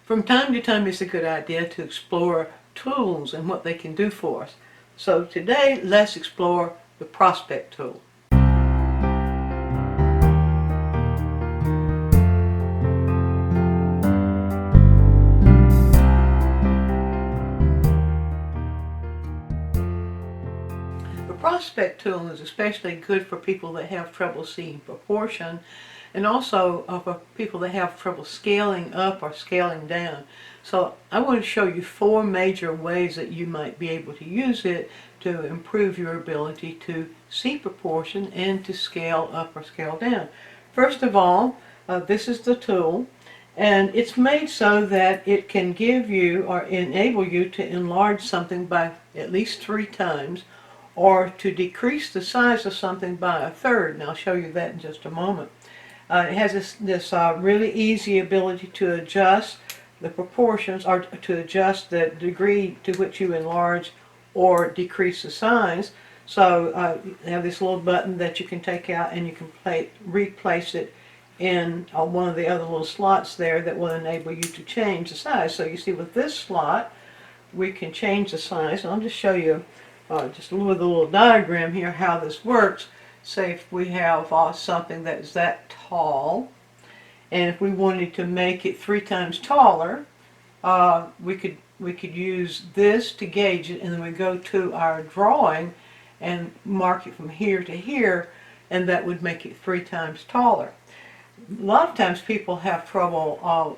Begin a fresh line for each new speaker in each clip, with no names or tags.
From time to time, it's a good idea to explore tools and what they can do for us. So today, let's explore the Prospek tool. The Prospek tool is especially good for people that have trouble seeing proportion, and also for people that have trouble scaling up or scaling down. So I want to show you 4 major ways that you might be able to use it to improve your ability to see proportion and to scale up or scale down. First of all, this is the tool, and it's made so that it can give you or enable you to enlarge something by at least 3 times, or to decrease the size of something by 1/3, and I'll show you that in just a moment. It has this really easy ability to adjust the proportions, or to adjust the degree to which you enlarge or decrease the size. So you have this little button that you can take out, and you can replace it in one of the other little slots there that will enable you to change the size. So you see, with this slot we can change the size, and I'll just show you just with a little diagram here how this works. Say if we have something that is that tall, and if we wanted to make it 3 times taller, we could use this to gauge it, and then we go to our drawing and mark it from here to here, and that would make it 3 times taller. A lot of times people have trouble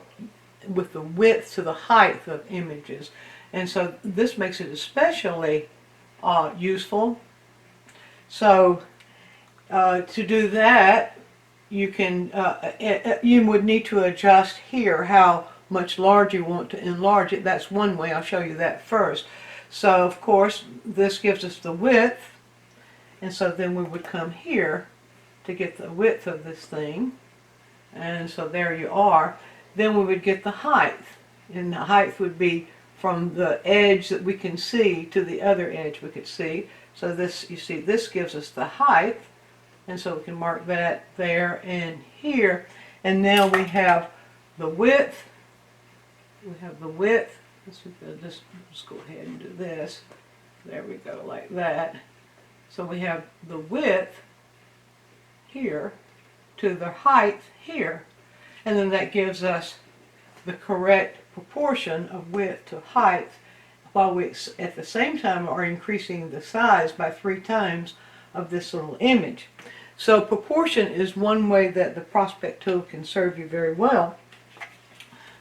with the width to the height of images, and so this makes it especially useful. So to do that, you would need to adjust here how much larger you want to enlarge it. That's one way. I'll show you that first. So of course this gives us the width, and so then we would come here to get the width of this thing, and so there you are. Then we would get the height, and the height would be from the edge that we can see to the other edge we could see. So this, you see, this gives us the height, and so we can mark that there and here. And now we have the width. We have the width. Let's go ahead and do this. There we go, like that. So we have the width here to the height here, and then that gives us the correct proportion of width to height, while we at the same time are increasing the size by 3 times of this little image. So proportion is one way that the Prospek tool can serve you very well.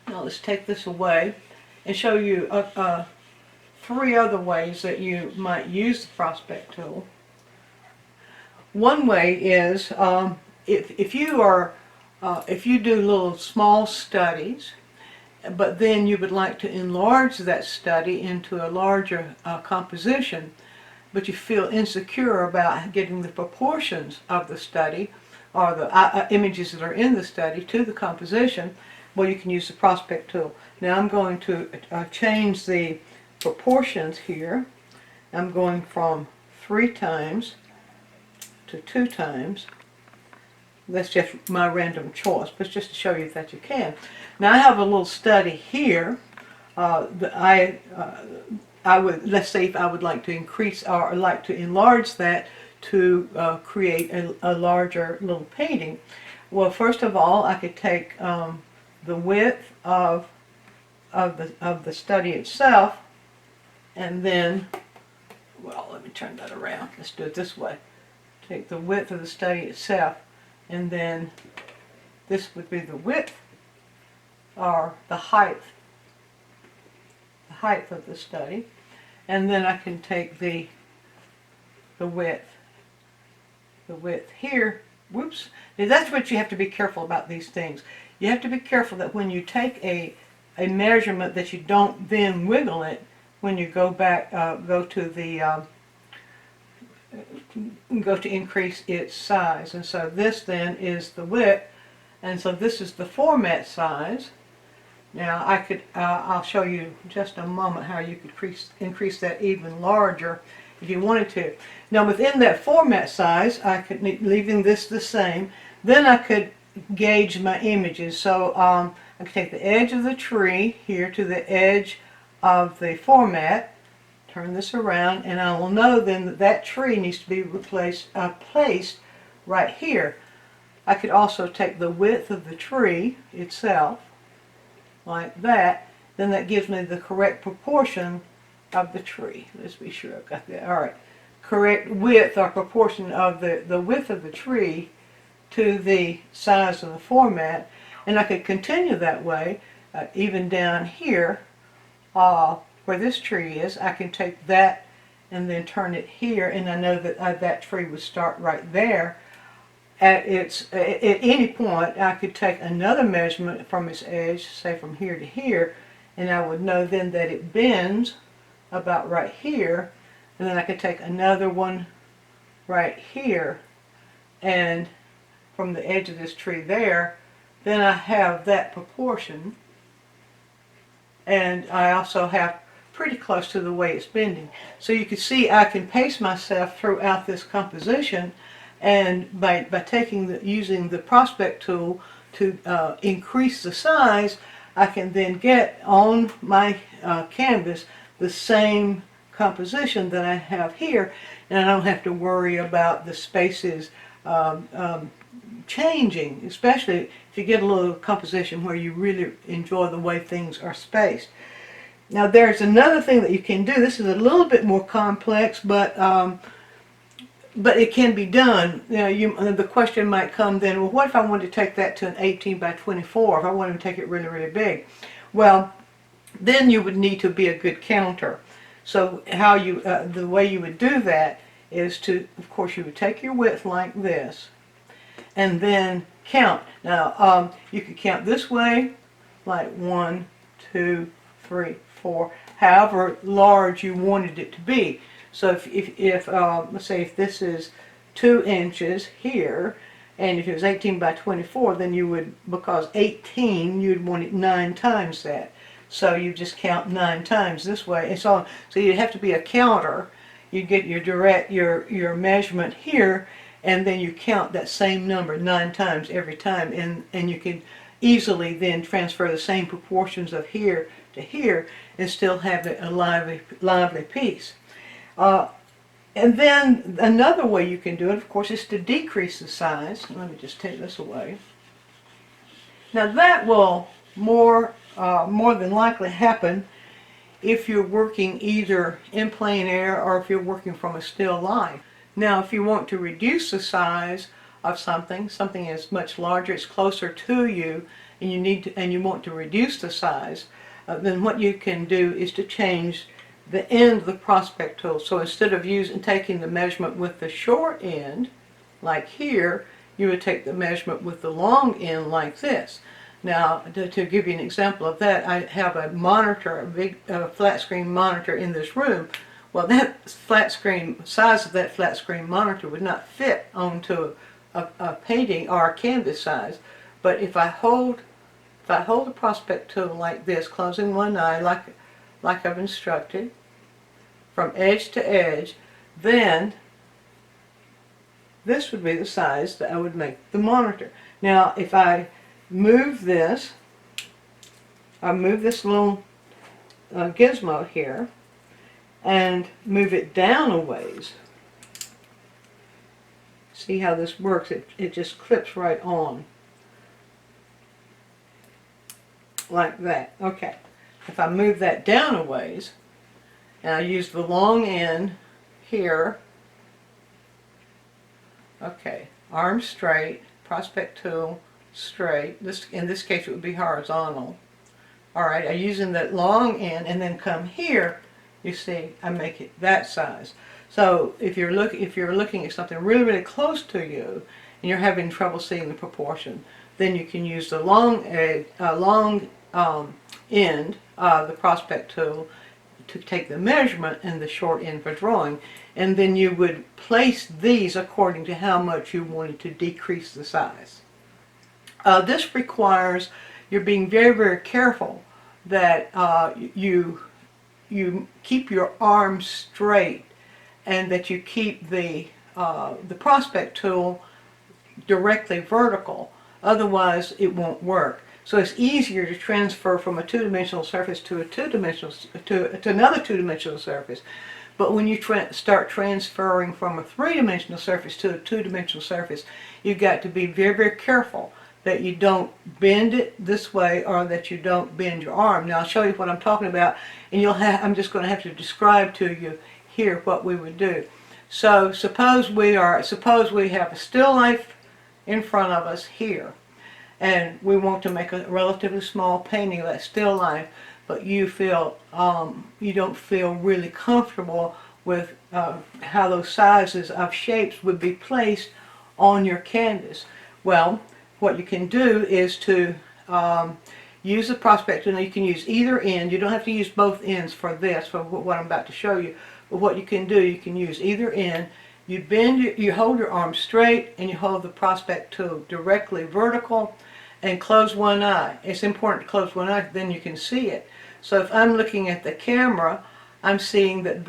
Now let's take this away and show you 3 other ways that you might use the Prospek tool. One way is if you do little small studies, but then you would like to enlarge that study into a larger composition, but you feel insecure about getting the proportions of the study or the images that are in the study to the composition, well, you can use the Prospek tool. Now I'm going to change the proportions here. I'm going from 3 times to 2 times. That's just my random choice, but just to show you that you can. Now I have a little study here that I would, let's say if I would like to increase or like to enlarge that to create a larger little painting. Well, first of all, I could take the width of the study itself, and then, well, let me turn that around. Let's do it this way. Take the width of the study itself, and then this would be the width or the height of the study, and then I can take the width here. Whoops. Now that's what you have to be careful about these things. You have to be careful that when you take a measurement that you don't then wiggle it when you go back, go to increase its size. And so this then is the width, and so this is the format size. Now I'll show you in just a moment how you could increase that even larger if you wanted to. Now within that format size, I could, leaving this the same, then I could gauge my images. So I can take the edge of the tree here to the edge of the format, turn this around, and I will know then that that tree needs to be placed right here. I could also take the width of the tree itself, like that. Then that gives me the correct proportion of the tree. Let's be sure I've got that. Alright. Correct width or proportion of the width of the tree to the size of the format. And I could continue that way, even down here, where this tree is. I can take that and then turn it here, and I know that that tree would start right there. At any point, I could take another measurement from its edge, say from here to here, and I would know then that it bends about right here, and then I could take another one right here, and from the edge of this tree there, then I have that proportion, and I also have pretty close to the way it's bending. So you can see I can pace myself throughout this composition, and by using the Prospek tool to increase the size, I can then get on my canvas the same composition that I have here, and I don't have to worry about the spaces changing, especially if you get a little composition where you really enjoy the way things are spaced. Now there's another thing that you can do. This is a little bit more complex, but it can be done. You know, the question might come then, well, what if I wanted to take that to an 18 by 24, if I wanted to take it really, really big? Well, then you would need to be a good counter. So how you, the way you would do that is to, of course, you would take your width like this, and then count. Now, you could count this way, like 1, 2, 3, 4, however large you wanted it to be. So if let's say if this is 2 inches here, and if it was 18 by 24, then you would, because 18, you'd want it 9 times that. So you just count 9 times this way. And so you'd have to be a counter. You get your measurement here, and then you count that same number 9 times every time, and you can easily then transfer the same proportions of here to here and still have a lively piece. And then another way you can do it, of course, is to decrease the size. Let me just take this away. Now that will more than likely happen if you're working either in plein air or if you're working from a still life. Now if you want to reduce the size of something is much larger, it's closer to you, and you want to reduce the size, then what you can do is to change the end of the Prospek tool. So instead of taking the measurement with the short end, like here, you would take the measurement with the long end like this. Now, to give you an example of that, I have a monitor, a big flat screen monitor in this room. Well, that size of that flat screen monitor would not fit onto a painting or a canvas size. But if I hold the Prospek tool like this, closing one eye like I've instructed, from edge to edge, then this would be the size that I would make the monitor. Now, if I move this, little gizmo here, and move it down a ways. See how this works? It just clips right on. Like that. Okay. If I move that down a ways, and I use the long end here, okay, arm straight, Prospek tool straight. In this case it would be horizontal. Alright, I'm using that long end, and then come here, you see, I make it that size. So if you're looking at something really, really close to you, and you're having trouble seeing the proportion, then you can use the long end of the Prospek tool to take the measurement and the short end for drawing, and then you would place these according to how much you wanted to decrease the size. This requires you're being very, very careful that you keep your arms straight, and that you keep the Prospek tool directly vertical. Otherwise, it won't work. So it's easier to transfer from a two-dimensional surface to a to another two-dimensional surface. But when you start transferring from a three-dimensional surface to a two-dimensional surface, you've got to be very, very careful that you don't bend it this way or that you don't bend your arm. Now I'll show you what I'm talking about, and I'm just going to have to describe to you here what we would do. So suppose we have a still life in front of us here, and we want to make a relatively small painting of that still life, but you don't feel really comfortable with how those sizes of shapes would be placed on your canvas. Well, what you can do is to use the Prospek tool. Now you can use either end. You don't have to use both ends for this, for what I'm about to show you. But what you can do, you can use either end. You hold your arm straight, and you hold the Prospek tool directly vertical, and close one eye. It's important to close one eye, then you can see it. So if I'm looking at the camera, I'm seeing that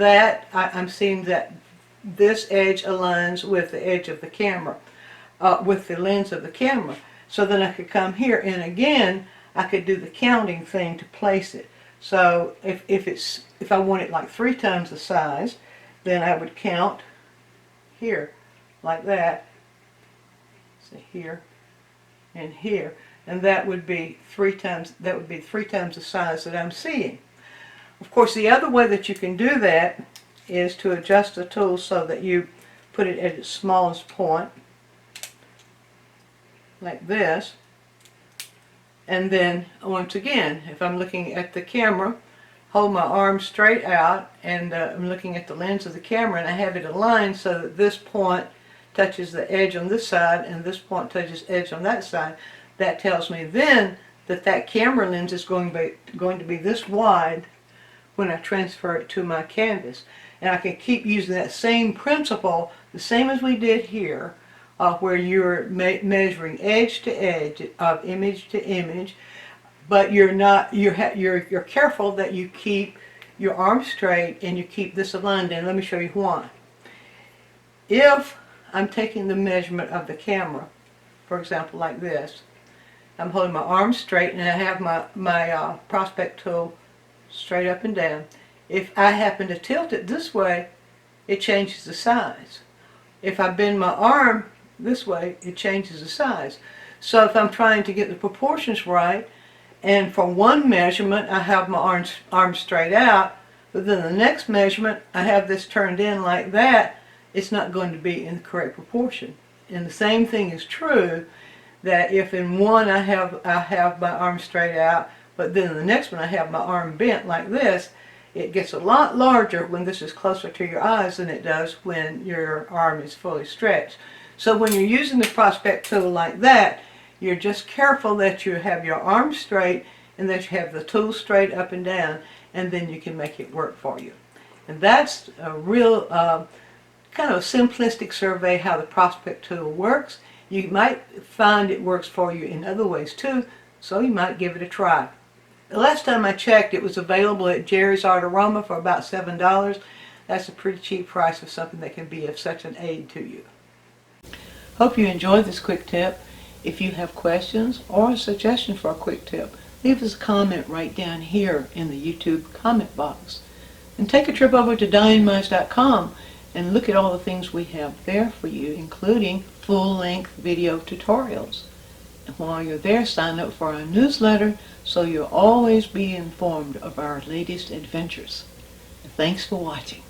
this edge aligns with the edge of the camera, with the lens of the camera. So then I could come here, and again, I could do the counting thing to place it. So if I want it like 3 times the size, then I would count here, like that. So here and here, and that would be 3 times. That would be 3 times the size that I'm seeing. Of course, the other way that you can do that is to adjust the tool so that you put it at its smallest point, like this. And then once again, if I'm looking at the camera, hold my arm straight out, and I'm looking at the lens of the camera, and I have it aligned so that this point touches the edge on this side and this point touches edge on that side. That tells me then that that camera lens is going to be this wide when I transfer it to my canvas. And I can keep using that same principle, the same as we did here, where you're measuring edge to edge, of image to image, but you're careful that you keep your arm straight and you keep this aligned. And let me show you why. If I'm taking the measurement of the camera, for example, like this, I'm holding my arm straight and I have my Prospek tool straight up and down. If I happen to tilt it this way, it changes the size. If I bend my arm this way, it changes the size. So if I'm trying to get the proportions right, and for one measurement I have my arm straight out, but then the next measurement I have this turned in like that, it's not going to be in the correct proportion. And the same thing is true, that if in one I have my arm straight out, but then in the next one I have my arm bent like this, it gets a lot larger when this is closer to your eyes than it does when your arm is fully stretched. So when you're using the Prospek tool like that, you're just careful that you have your arm straight and that you have the tool straight up and down, and then you can make it work for you. And that's a real kind of simplistic survey how the Prospek tool works. You might find it works for you in other ways too, so you might give it a try. The last time I checked, it was available at Jerry's Art Aroma for about $7. That's a pretty cheap price for something that can be of such an aid to you. Hope you enjoyed this quick tip. If you have questions or a suggestion for a quick tip, leave us a comment right down here in the YouTube comment box. And take a trip over to DianneMize.com and look at all the things we have there for you, including full-length video tutorials. And while you're there, sign up for our newsletter so you'll always be informed of our latest adventures. And thanks for watching.